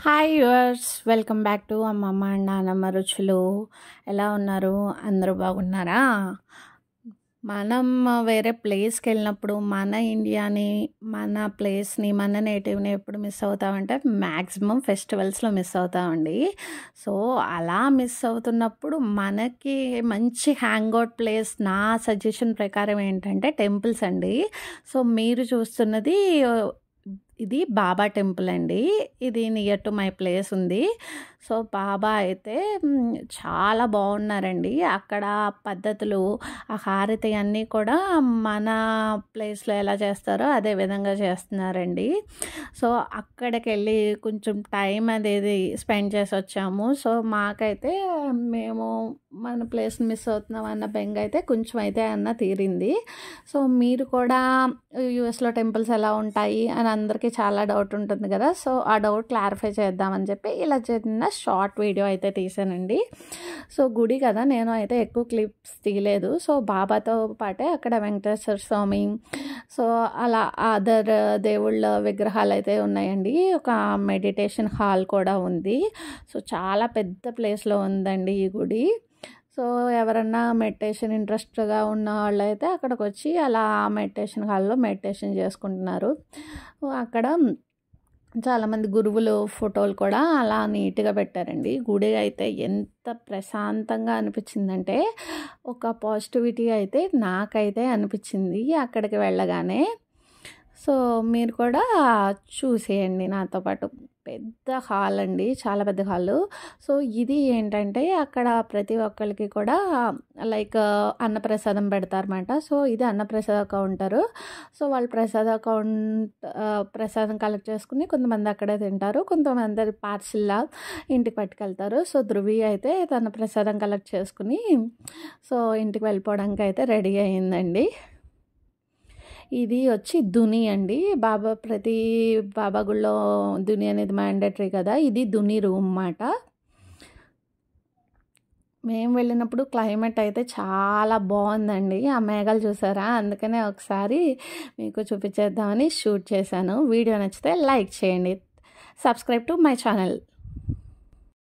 Hi yours, welcome back to అమ్మమ్మ and నానమ్మ రుచులు. ఎలా ఉన్నారు? అందరూ బాగున్నారా? మనం వేరే ప్లేస్కి వెళ్ళినప్పుడు మన ఇండియాని, మన ప్లేస్ని, మన నేటివ్ని ఎప్పుడు మిస్ అవుతామంటే మ్యాక్సిమం ఫెస్టివల్స్లో మిస్ అవుతామండి. సో అలా మిస్ అవుతున్నప్పుడు మనకి మంచి హ్యాంగ్అవుట్ ప్లేస్ నా సజెషన్ ప్రకారం ఏంటంటే టెంపుల్స్ అండి. సో మీరు చూస్తున్నది ఇది బాబా టెంపుల్ అండి. ఇది నియర్ టు మై ప్లేస్ ఉంది. సో బాబా అయితే చాలా బాగున్నారండి. అక్కడ పద్ధతులు, ఆ హారతి అన్నీ కూడా మన ప్లేస్లో ఎలా చేస్తారో అదే విధంగా చేస్తున్నారండి. సో అక్కడికి వెళ్ళి కొంచెం టైం అనేది స్పెండ్ చేసి వచ్చాము. సో మాకైతే మేము మన ప్లేస్ని మిస్ అవుతున్నాం అన్న బెంగ అయితే కొంచెం అయితే అన్న తీరింది. సో మీరు కూడా యూఎస్లో టెంపుల్స్ ఎలా ఉంటాయి అని అందరికీ చాలా డౌట్ ఉంటుంది కదా. సో ఆ డౌట్ క్లారిఫై చేద్దామని చెప్పి ఇలా చిన్న షార్ట్ వీడియో అయితే తీసానండి. సో గుడి కదా, నేను అయితే ఎక్కువ క్లిప్స్ తీయలేదు. సో బాబాతో పాటే అక్కడ వెంకటేశ్వర స్వామి, సో అలా అదర్ దేవుళ్ళ విగ్రహాలు అయితే ఉన్నాయండి. ఒక మెడిటేషన్ హాల్ కూడా ఉంది. సో చాలా పెద్ద ప్లేస్లో ఉందండి ఈ గుడి. సో ఎవరన్నా మెడిటేషన్ ఇంట్రెస్ట్గా ఉన్న వాళ్ళు అయితే అక్కడికి వచ్చి అలా మెడిటేషన్ హాల్లో మెడిటేషన్ చేసుకుంటున్నారు. అక్కడ చాలామంది గురువులు ఫోటోలు కూడా అలా నీట్గా పెట్టారండి. గుడి అయితే ఎంత ప్రశాంతంగా అనిపించిందంటే ఒక పాజిటివిటీ అయితే నాకైతే అనిపించింది అక్కడికి వెళ్ళగానే. సో మీరు కూడా చూసేయండి నాతో పాటు. పెద్ద హాల్ అండి, చాలా పెద్ద హాలు. సో ఇది ఏంటంటే అక్కడ ప్రతి ఒక్కరికి కూడా లైక్ అన్నప్రసాదం పెడతారన్నమాట. సో ఇది అన్నప్రసాద కౌంటరు. సో వాళ్ళు ప్రసాదం కలెక్ట్ చేసుకుని కొంతమంది అక్కడే తింటారు, కొంతమంది పార్సిల్లా ఇంటికి పట్టుకెళ్తారు. సో ధృవి అయితే తన ప్రసాదం కలెక్ట్ చేసుకుని సో ఇంటికి వెళ్ళిపోవడానికి అయితే రెడీ అయ్యిందండి. ఇది వచ్చి దుని అండి. ప్రతి బాబా గుళ్ళో దుని అనేది మ్యాండేటరీ కదా. ఇది దుని రూమ్ అన్నమాట. మేము వెళ్ళినప్పుడు క్లైమేట్ అయితే చాలా బాగుందండి. ఆ మేఘాలు చూసారా, అందుకనే ఒకసారి మీకు చూపించేద్దామని షూట్ చేశాను. వీడియో నచ్చితే లైక్ చేయండి, సబ్స్క్రైబ్ టు మై ఛానల్.